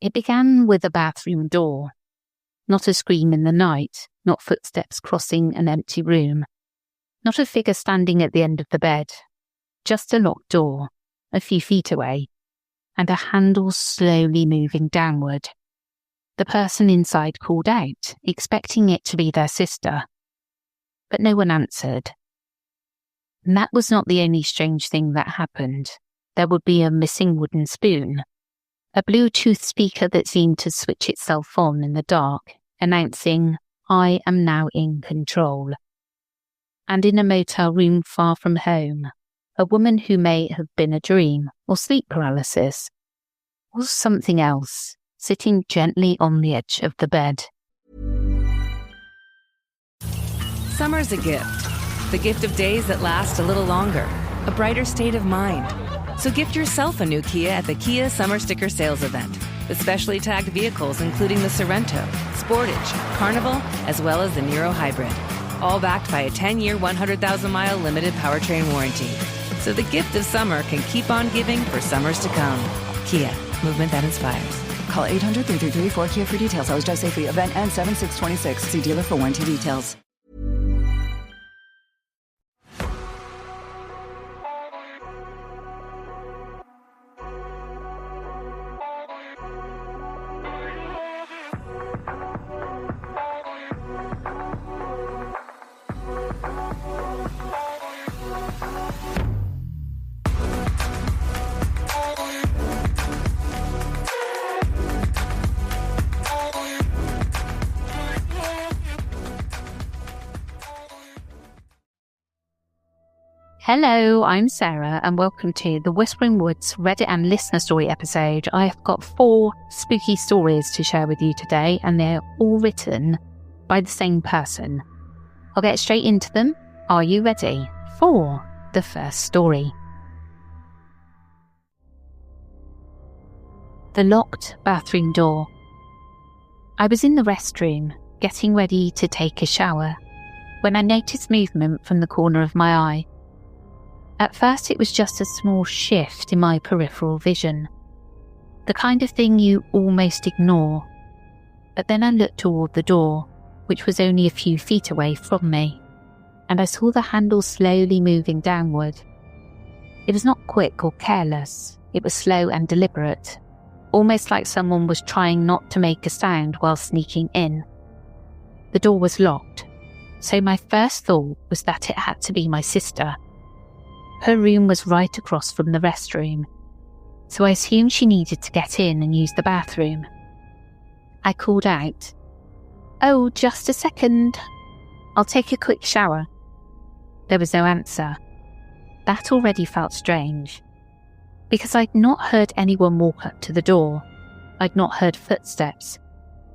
It began with a bathroom door. Not a scream in the night, not footsteps crossing an empty room, not a figure standing at the end of the bed, just a locked door, a few feet away, and a handle slowly moving downward. The person inside called out, expecting it to be their sister, but no one answered. And that was not the only strange thing that happened. There would be a missing wooden spoon, a Bluetooth speaker that seemed to switch itself on in the dark, announcing, "I am now in control." And in a motel room far from home, a woman who may have been a dream or sleep paralysis, or something else, sitting gently on the edge of the bed. Summer's a gift. The gift of days that last a little longer. A brighter state of mind. So gift yourself a new Kia at the Kia Summer Sticker Sales Event. With specially tagged vehicles including the Sorrento, Sportage, Carnival, as well as the Niro Hybrid. All backed by a 10-year, 100,000-mile limited powertrain warranty. So the gift of summer can keep on giving for summers to come. Kia, movement that inspires. Call 800-333-4KIA for details. Always drive safely. Event ends 7/6/26. See dealer for warranty details. Hello, I'm Sarah and welcome to the Whispering Woods Reddit and listener story episode. I have got 4 spooky stories to share with you today and they're all written by the same person. I'll get straight into them. Are you ready for the first story? The locked bathroom door. I was in the restroom getting ready to take a shower when I noticed movement from the corner of my eye. At first it was just a small shift in my peripheral vision, the kind of thing you almost ignore. But then I looked toward the door, which was only a few feet away from me, and I saw the handle slowly moving downward. It was not quick or careless, it was slow and deliberate, almost like someone was trying not to make a sound while sneaking in. The door was locked, so my first thought was that it had to be my sister. Her room was right across from the restroom, so I assumed she needed to get in and use the bathroom. I called out, "Oh, just a second. I'll take a quick shower." There was no answer. That already felt strange, because I'd not heard anyone walk up to the door. I'd not heard footsteps.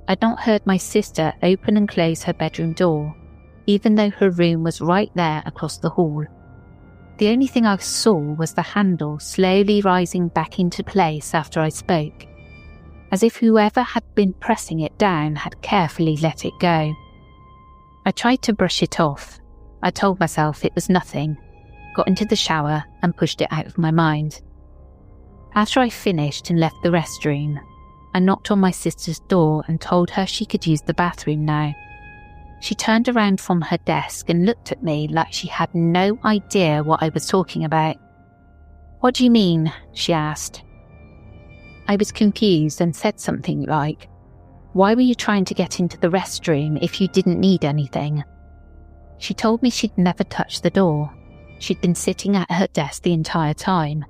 I'd not heard my sister open and close her bedroom door, even though her room was right there across the hall. The only thing I saw was the handle slowly rising back into place after I spoke, as if whoever had been pressing it down had carefully let it go. I tried to brush it off. I told myself it was nothing, got into the shower and pushed it out of my mind. After I finished and left the restroom, I knocked on my sister's door and told her she could use the bathroom now. She turned around from her desk and looked at me like she had no idea what I was talking about. "What do you mean?" she asked. I was confused and said something like, "Why were you trying to get into the restroom if you didn't need anything?" She told me she'd never touched the door. She'd been sitting at her desk the entire time.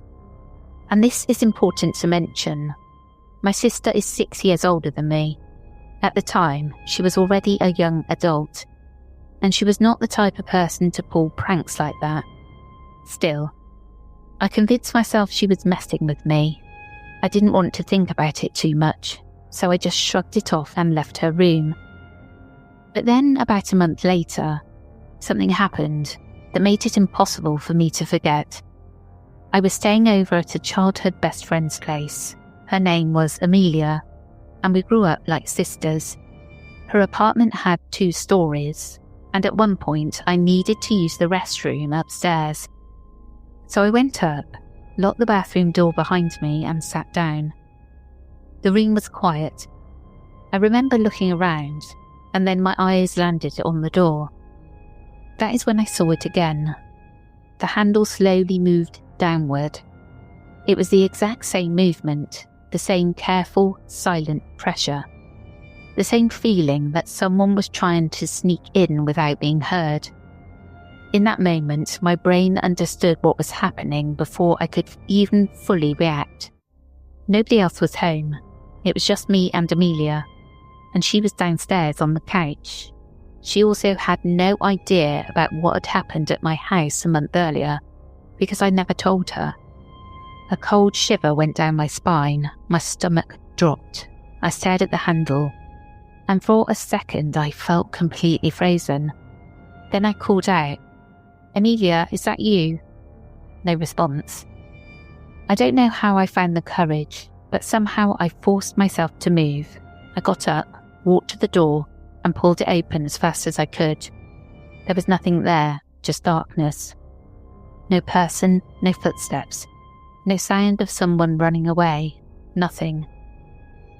And this is important to mention. My sister is 6 years older than me. At the time, she was already a young adult, and she was not the type of person to pull pranks like that. Still, I convinced myself she was messing with me. I didn't want to think about it too much, so I just shrugged it off and left her room. But then, about a month later, something happened that made it impossible for me to forget. I was staying over at a childhood best friend's place. Her name was Amelia, and we grew up like sisters. Her apartment had 2 stories, and at one point I needed to use the restroom upstairs. So I went up, locked the bathroom door behind me and sat down. The room was quiet. I remember looking around, and then my eyes landed on the door. That is when I saw it again. The handle slowly moved downward. It was the exact same movement, the same careful, silent pressure. The same feeling that someone was trying to sneak in without being heard. In that moment, my brain understood what was happening before I could even fully react. Nobody else was home. It was just me and Amelia, and she was downstairs on the couch. She also had no idea about what had happened at my house a month earlier, because I never told her. A cold shiver went down my spine, my stomach dropped. I stared at the handle, and for a second I felt completely frozen. Then I called out, "Amelia, is that you?" No response. I don't know how I found the courage, but somehow I forced myself to move. I got up, walked to the door, and pulled it open as fast as I could. There was nothing there, just darkness. No person, no footsteps, no sound of someone running away, nothing.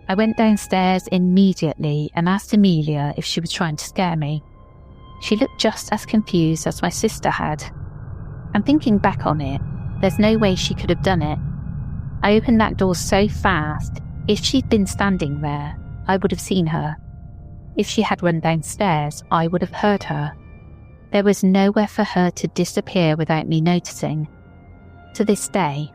I went downstairs immediately and asked Amelia if she was trying to scare me. She looked just as confused as my sister had. And thinking back on it, there's no way she could have done it. I opened that door so fast, if she'd been standing there, I would have seen her. If she had run downstairs, I would have heard her. There was nowhere for her to disappear without me noticing. To this day,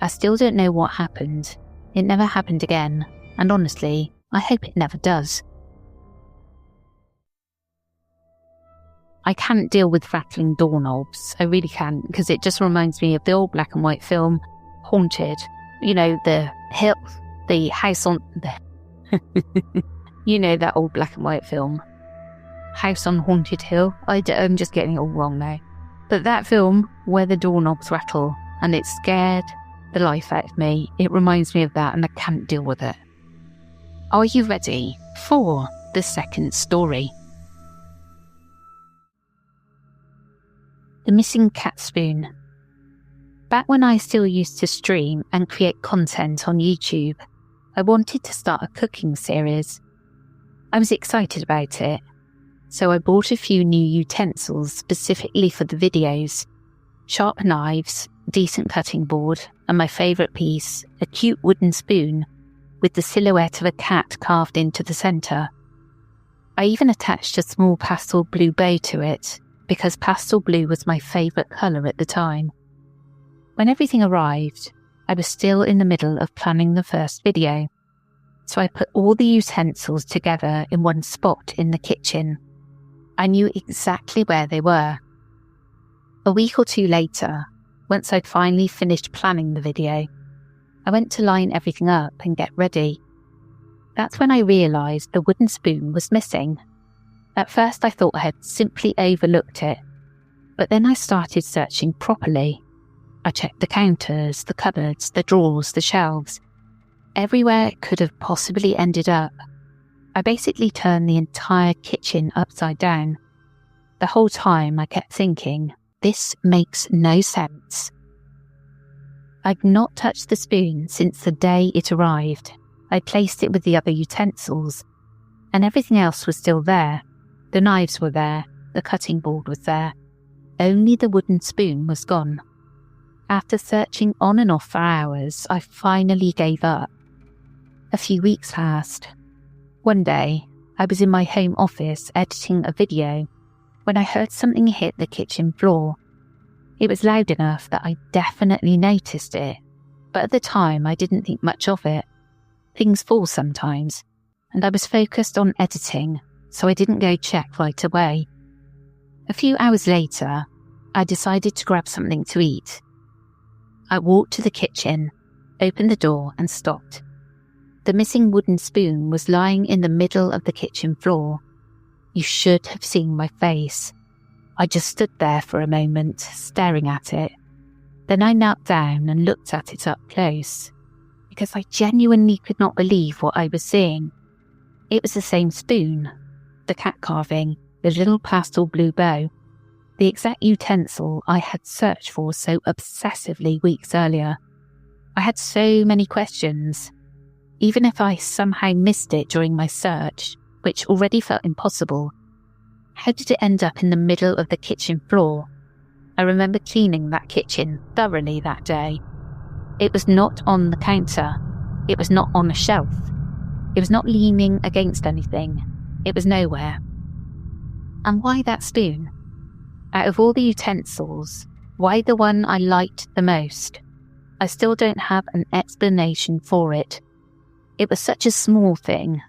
I still don't know what happened. It never happened again, and honestly, I hope it never does. I can't deal with rattling doorknobs. I really can't, because it just reminds me of the old black and white film, Haunted. You know, the hill, the house on the... You know that old black and white film, House on Haunted Hill. I'm just getting it all wrong now. But that film where the doorknobs rattle and it scared the life out of me, it reminds me of that and I can't deal with it. Are you ready for the second story? The missing cat spoon. Back when I still used to stream and create content on YouTube, I wanted to start a cooking series. I was excited about it, so I bought a few new utensils specifically for the videos. Sharp knives, decent cutting board, and my favourite piece, a cute wooden spoon with the silhouette of a cat carved into the centre. I even attached a small pastel blue bow to it, because pastel blue was my favourite colour at the time. When everything arrived, I was still in the middle of planning the first video, so I put all the utensils together in one spot in the kitchen. I knew exactly where they were. A week or two later, once I'd finally finished planning the video, I went to line everything up and get ready. That's when I realised the wooden spoon was missing. At first I thought I had simply overlooked it, but then I started searching properly. I checked the counters, the cupboards, the drawers, the shelves. Everywhere it could have possibly ended up. I basically turned the entire kitchen upside down. The whole time I kept thinking, this makes no sense. I'd not touched the spoon since the day it arrived. I placed it with the other utensils, and everything else was still there. The knives were there, the cutting board was there. Only the wooden spoon was gone. After searching on and off for hours, I finally gave up. A few weeks passed. One day, I was in my home office editing a video when I heard something hit the kitchen floor. It was loud enough that I definitely noticed it, but at the time I didn't think much of it. Things fall sometimes, and I was focused on editing, so I didn't go check right away. A few hours later, I decided to grab something to eat. I walked to the kitchen, opened the door and stopped. The missing wooden spoon was lying in the middle of the kitchen floor. You should have seen my face. I just stood there for a moment, staring at it. Then I knelt down and looked at it up close, because I genuinely could not believe what I was seeing. It was the same spoon, the cat carving, the little pastel blue bow, the exact utensil I had searched for so obsessively weeks earlier. I had so many questions. even if I somehow missed it during my search, which already felt impossible. How did it end up in the middle of the kitchen floor? I remember cleaning that kitchen thoroughly that day. It was not on the counter. It was not on a shelf. It was not leaning against anything. It was nowhere. And why that spoon? Out of all the utensils, why the one I liked the most? I still don't have an explanation for it. It was such a small thing,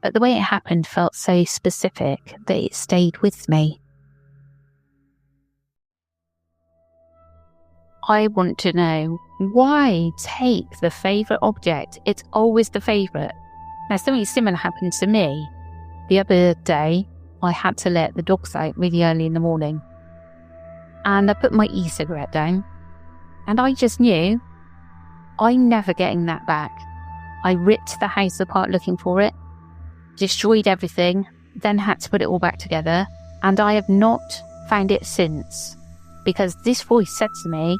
but the way it happened felt so specific that it stayed with me. I want to know, why take the favourite object? It's always the favourite. Now, something similar happened to me. The other day, I had to let the dogs out really early in the morning. And I put my e-cigarette down. And I just knew, I'm never getting that back. I ripped the house apart looking for it, destroyed everything, then had to put it all back together. And I have not found it since. Because this voice said to me,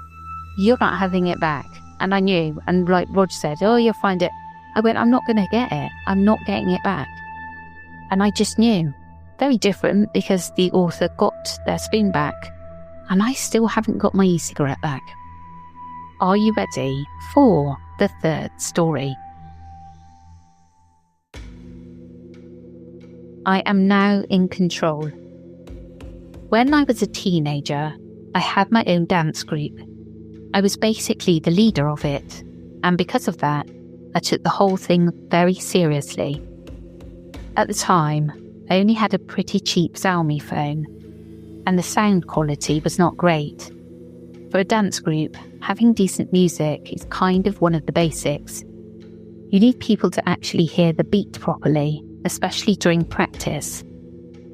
you're not having it back. And I knew. And like Rog said, oh, you'll find it. I went, I'm not going to get it. I'm not getting it back. And I just knew. Very different because the author got their spoon back. And I still haven't got my e-cigarette back. Are you ready for the third story? I am now in control. When I was a teenager, I had my own dance group. I was basically the leader of it, and because of that, I took the whole thing very seriously. At the time, I only had a pretty cheap Xiaomi phone, and the sound quality was not great. For a dance group, having decent music is kind of one of the basics. You need people to actually hear the beat properly, especially during practice.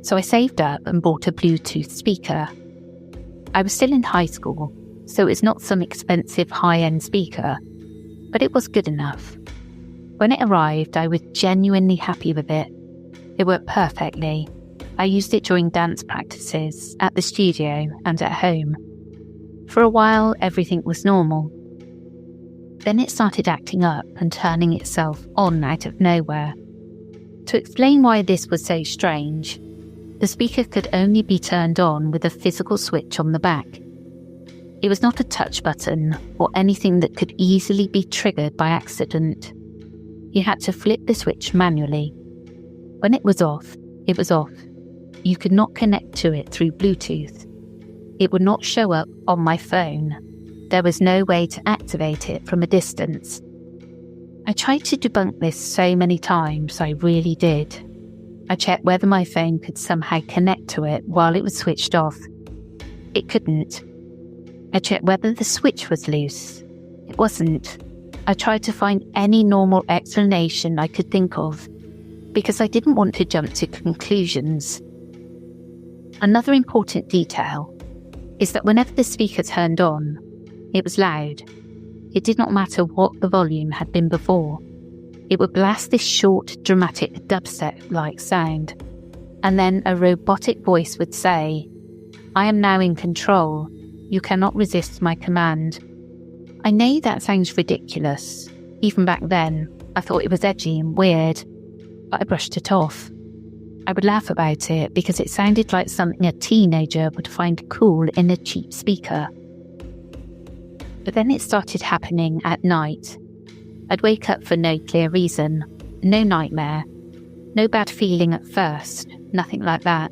So I saved up and bought a Bluetooth speaker. I was still in high school, so it's not some expensive high-end speaker, but it was good enough. When it arrived, I was genuinely happy with it. It worked perfectly. I used it during dance practices, at the studio and at home. For a while, everything was normal. Then it started acting up and turning itself on out of nowhere. To explain why this was so strange, the speaker could only be turned on with a physical switch on the back. It was not a touch button or anything that could easily be triggered by accident. You had to flip the switch manually. When it was off, it was off. You could not connect to it through Bluetooth. It would not show up on my phone. There was no way to activate it from a distance. I tried to debunk this so many times, I really did. I checked whether my phone could somehow connect to it while it was switched off. It couldn't. I checked whether the switch was loose. It wasn't. I tried to find any normal explanation I could think of, because I didn't want to jump to conclusions. Another important detail is that whenever the speaker turned on, it was loud. It did not matter what the volume had been before. It would blast this short, dramatic dubstep-like sound, and then a robotic voice would say, I am now in control. You cannot resist my command. I know that sounds ridiculous. Even back then, I thought it was edgy and weird, but I brushed it off. I would laugh about it because it sounded like something a teenager would find cool in a cheap speaker. But then it started happening at night. I'd wake up for no clear reason, no nightmare, no bad feeling at first, nothing like that.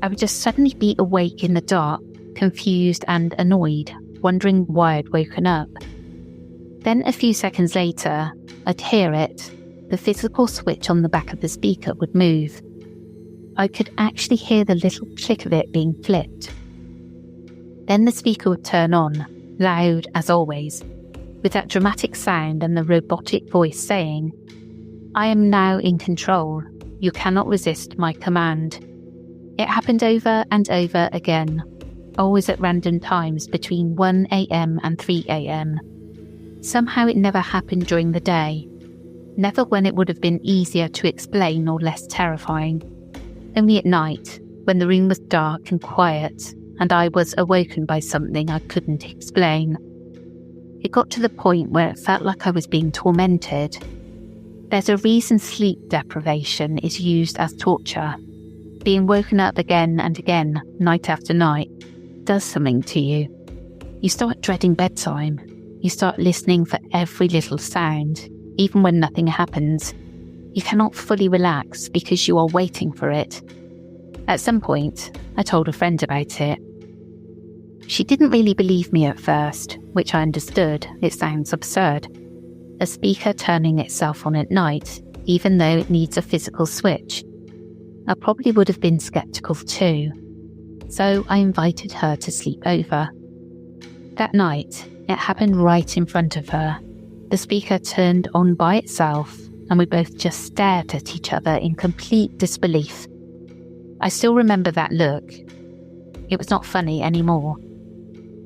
I would just suddenly be awake in the dark, confused and annoyed, wondering why I'd woken up. Then a few seconds later, I'd hear it. The physical switch on the back of the speaker would move. I could actually hear the little click of it being flipped. Then the speaker would turn on, loud as always, with that dramatic sound and the robotic voice saying, I am now in control. You cannot resist my command. It happened over and over again, always at random times between 1 a.m. and 3 a.m. Somehow it never happened during the day. Never when it would have been easier to explain or less terrifying. Only at night, when the room was dark and quiet, and I was awoken by something I couldn't explain. It got to the point where it felt like I was being tormented. There's a reason sleep deprivation is used as torture. Being woken up again and again, night after night, does something to you. You start dreading bedtime. You start listening for every little sound, even when nothing happens. You cannot fully relax because you are waiting for it. At some point, I told a friend about it. She didn't really believe me at first, which I understood. It sounds absurd. A speaker turning itself on at night, even though it needs a physical switch. I probably would have been sceptical too. So I invited her to sleep over. That night, it happened right in front of her. The speaker turned on by itself, and we both just stared at each other in complete disbelief. I still remember that look. It was not funny anymore.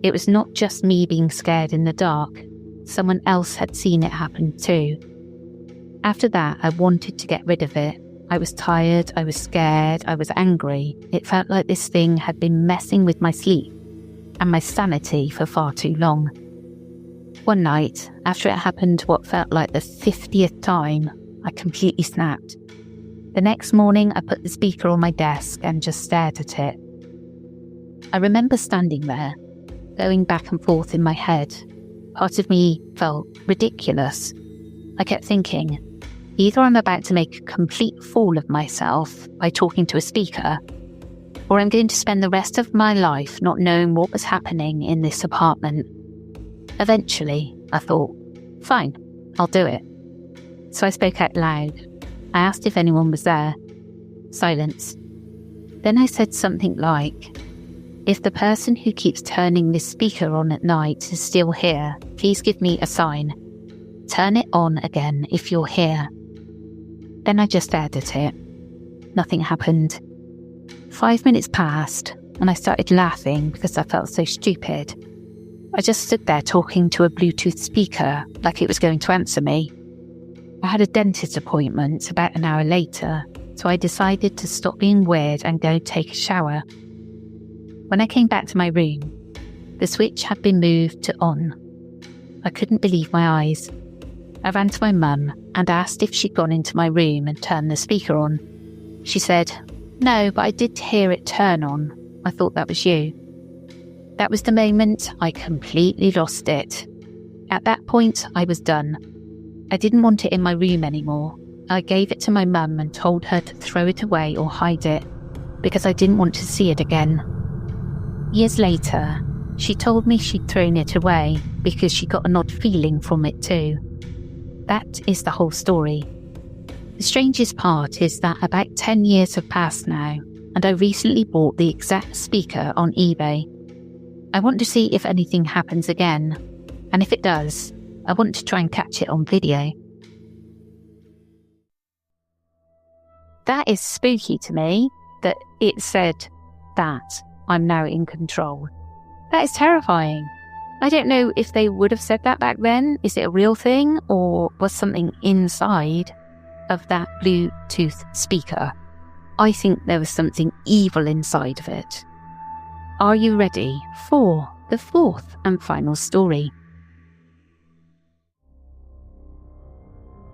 It was not just me being scared in the dark. Someone else had seen it happen too. After that, I wanted to get rid of it. I was tired, I was scared, I was angry. It felt like this thing had been messing with my sleep and my sanity for far too long. One night, after it happened what felt like the 50th time, I completely snapped. The next morning, I put the speaker on my desk and just stared at it. I remember standing there, going back and forth in my head. Part of me felt ridiculous. I kept thinking, either I'm about to make a complete fool of myself by talking to a speaker, or I'm going to spend the rest of my life not knowing what was happening in this apartment. Eventually, I thought, fine, I'll do it. So I spoke out loud. I asked if anyone was there. Silence. Then I said something like, if the person who keeps turning this speaker on at night is still here, please give me a sign. Turn it on again if you're here. Then I just stared at it. Nothing happened. 5 minutes passed, and I started laughing because I felt so stupid. I just stood there talking to a Bluetooth speaker like it was going to answer me. I had a dentist appointment about an hour later, so I decided to stop being weird and go take a shower. When I came back to my room, the switch had been moved to on. I couldn't believe my eyes. I ran to my mum and asked if she'd gone into my room and turned the speaker on. She said, no, but I did hear it turn on. I thought that was you. That was the moment I completely lost it. At that point, I was done. I didn't want it in my room anymore. I gave it to my mum and told her to throw it away or hide it, because I didn't want to see it again. Years later, she told me she'd thrown it away because she got an odd feeling from it too. That is the whole story. The strangest part is that about 10 years have passed now, and I recently bought the exact speaker on eBay. I want to see if anything happens again, and if it does, I want to try and catch it on video. That is spooky to me, that it said that I'm now in control. That is terrifying. I don't know if they would have said that back then. Is it a real thing, or was something inside of that Bluetooth speaker? I think there was something evil inside of it. Are you ready for the fourth and final story?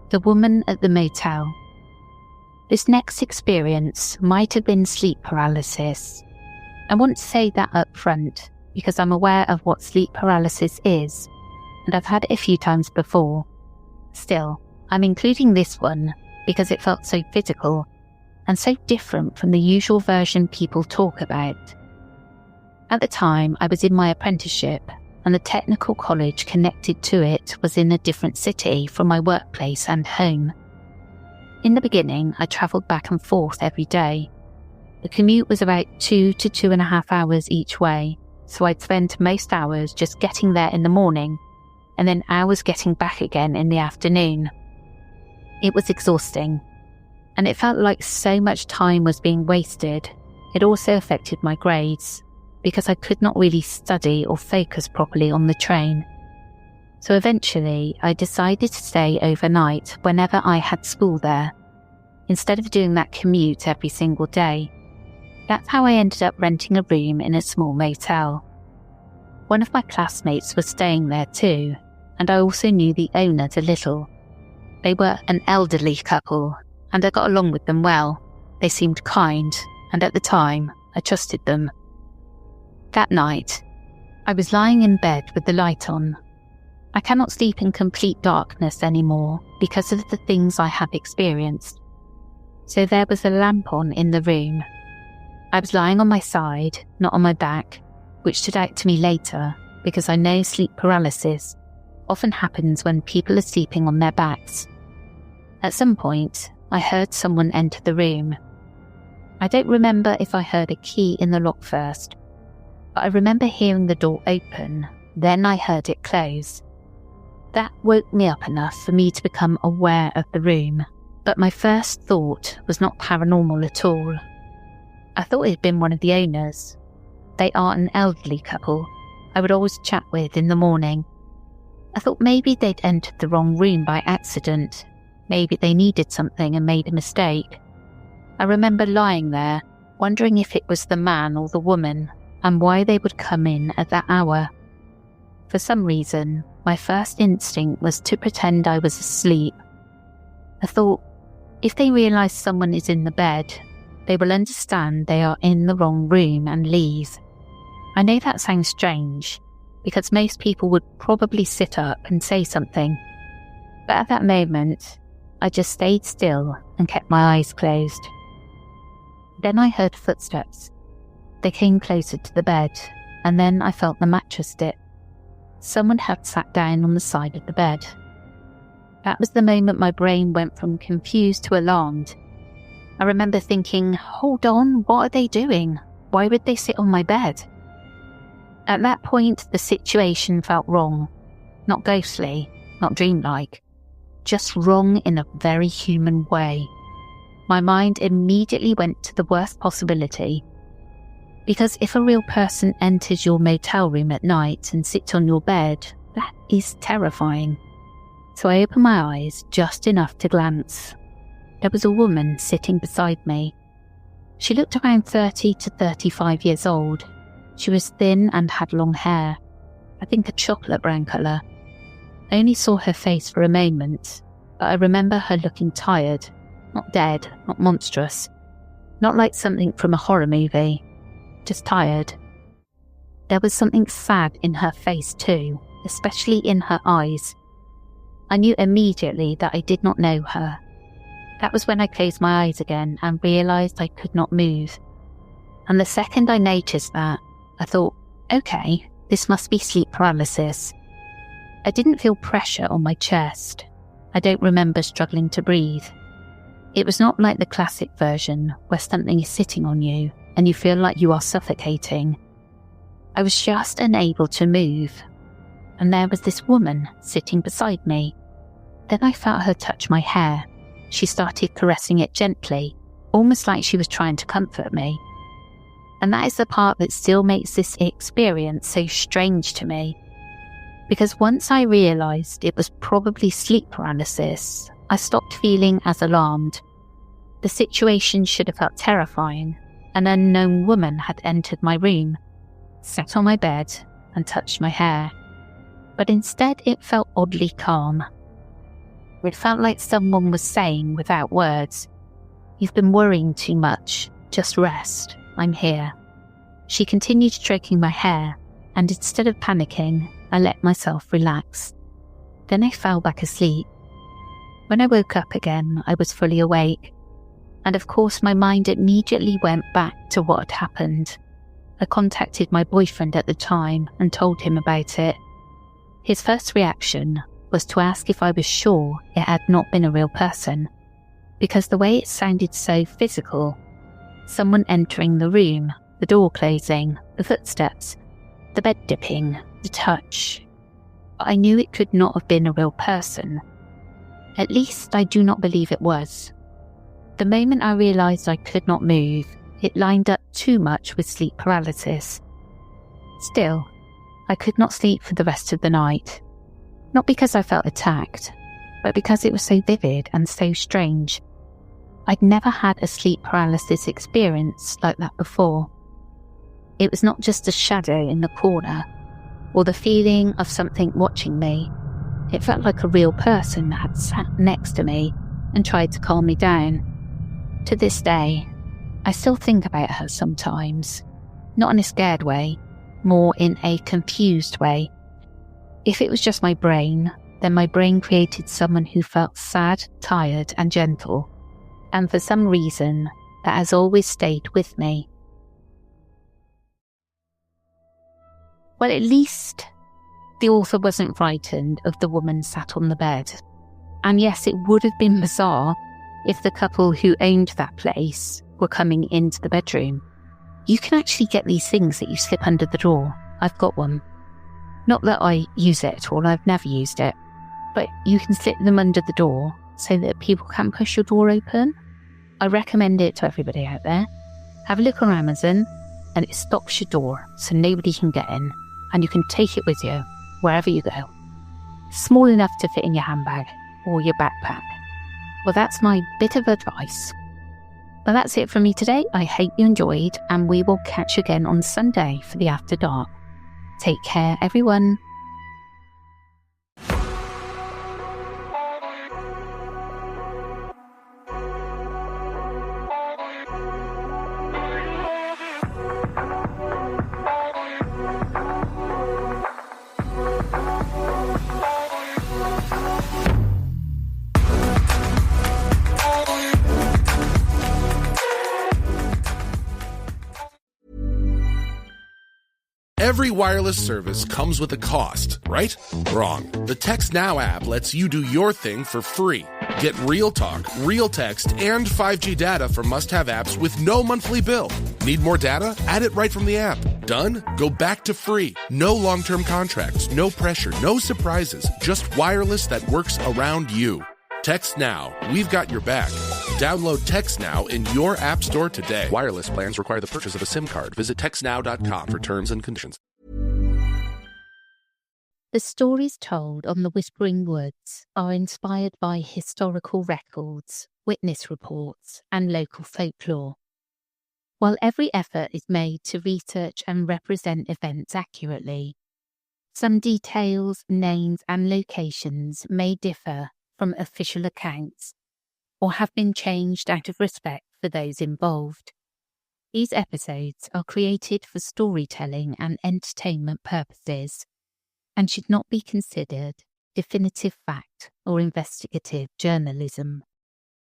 The woman at the motel. This next experience might have been sleep paralysis. I want to say that up front because I'm aware of what sleep paralysis is, and I've had it a few times before. Still, I'm including this one because it felt so physical and so different from the usual version people talk about. At the time, I was in my apprenticeship, and the technical college connected to it was in a different city from my workplace and home. In the beginning, I travelled back and forth every day. The commute was about 2 to 2.5 hours each way, so I'd spend most hours just getting there in the morning, and then hours getting back again in the afternoon. It was exhausting, and it felt like so much time was being wasted. It also affected my grades, because I could not really study or focus properly on the train. So eventually, I decided to stay overnight whenever I had school there, instead of doing that commute every single day. That's how I ended up renting a room in a small motel. One of my classmates was staying there too, and I also knew the owners a little. They were an elderly couple, and I got along with them well. They seemed kind, and at the time, I trusted them. That night, I was lying in bed with the light on. I cannot sleep in complete darkness anymore because of the things I have experienced. So there was a lamp on in the room. I was lying on my side, not on my back, which stood out to me later because I know sleep paralysis often happens when people are sleeping on their backs. At some point, I heard someone enter the room. I don't remember if I heard a key in the lock first, but I remember hearing the door open, then I heard it close. That woke me up enough for me to become aware of the room, but my first thought was not paranormal at all. I thought it had been one of the owners. They are an elderly couple I would always chat with in the morning. I thought maybe they'd entered the wrong room by accident. Maybe they needed something and made a mistake. I remember lying there, wondering if it was the man or the woman, and why they would come in at that hour. For some reason, my first instinct was to pretend I was asleep. I thought, if they realise someone is in the bed, they will understand they are in the wrong room and leave. I know that sounds strange, because most people would probably sit up and say something. But at that moment, I just stayed still and kept my eyes closed. Then I heard footsteps. They came closer to the bed, and then I felt the mattress dip. Someone had sat down on the side of the bed. That was the moment my brain went from confused to alarmed. I remember thinking, hold on, what are they doing? Why would they sit on my bed? At that point, the situation felt wrong. Not ghostly, not dreamlike. Just wrong in a very human way. My mind immediately went to the worst possibility. Because if a real person enters your motel room at night and sits on your bed, that is terrifying. So I opened my eyes just enough to glance. There was a woman sitting beside me. She looked around 30 to 35 years old. She was thin and had long hair, I think a chocolate brown colour. I only saw her face for a moment, but I remember her looking tired, not dead, not monstrous, not like something from a horror movie, just tired. There was something sad in her face too, especially in her eyes. I knew immediately that I did not know her. That was when I closed my eyes again and realised I could not move. And the second I noticed that, I thought, okay, this must be sleep paralysis. I didn't feel pressure on my chest. I don't remember struggling to breathe. It was not like the classic version where something is sitting on you and you feel like you are suffocating. I was just unable to move. And there was this woman sitting beside me. Then I felt her touch my hair. She started caressing it gently, almost like she was trying to comfort me. And that is the part that still makes this experience so strange to me. Because once I realised it was probably sleep paralysis, I stopped feeling as alarmed. The situation should have felt terrifying. An unknown woman had entered my room, sat on my bed, and touched my hair. But instead it felt oddly calm. It felt like someone was saying without words, "You've been worrying too much, just rest. I'm here." She continued stroking my hair, and instead of panicking, I let myself relax. Then I fell back asleep. When I woke up again, I was fully awake. And of course, my mind immediately went back to what had happened. I contacted my boyfriend at the time and told him about it. His first reaction was to ask if I was sure it had not been a real person, because the way it sounded so physical. Someone entering the room, the door closing, the footsteps, the bed dipping, the touch. But I knew it could not have been a real person. At least I do not believe it was. The moment I realised I could not move, it lined up too much with sleep paralysis. Still, I could not sleep for the rest of the night. Not because I felt attacked, but because it was so vivid and so strange. I'd never had a sleep paralysis experience like that before. It was not just a shadow in the corner, or the feeling of something watching me. It felt like a real person had sat next to me and tried to calm me down. To this day, I still think about her sometimes, not in a scared way, more in a confused way. If it was just my brain, then my brain created someone who felt sad, tired, and gentle, and for some reason, that has always stayed with me. Well, at least the author wasn't frightened of the woman sat on the bed. And yes, it would have been bizarre if the couple who owned that place were coming into the bedroom. You can actually get these things that you slip under the door. I've got one. Not that I use it at all, I've never used it. But you can slip them under the door so that people can't push your door open. I recommend it to everybody out there. Have a look on Amazon and it stops your door so nobody can get in, and you can take it with you wherever you go. Small enough to fit in your handbag or your backpack. Well, that's my bit of advice. Well, that's it from me today. I hope you enjoyed, and we will catch you again on Sunday for the After Dark. Take care, everyone. Every wireless service comes with a cost, right? Wrong. The Text Now app lets you do your thing for free. Get real talk, real text, and 5G data for must-have apps with no monthly bill. Need more data? Add it right from the app. Done? Go back to free. No long-term contracts, no pressure, no surprises. Just wireless that works around you. Text Now. We've got your back. Download Text Now in your app store today. Wireless plans require the purchase of a SIM card. Visit textnow.com for terms and conditions. The stories told on the Whispering Woods are inspired by historical records, witness reports, and local folklore. While every effort is made to research and represent events accurately, some details, names, and locations may differ from official accounts or have been changed out of respect for those involved. These episodes are created for storytelling and entertainment purposes and should not be considered definitive fact or investigative journalism.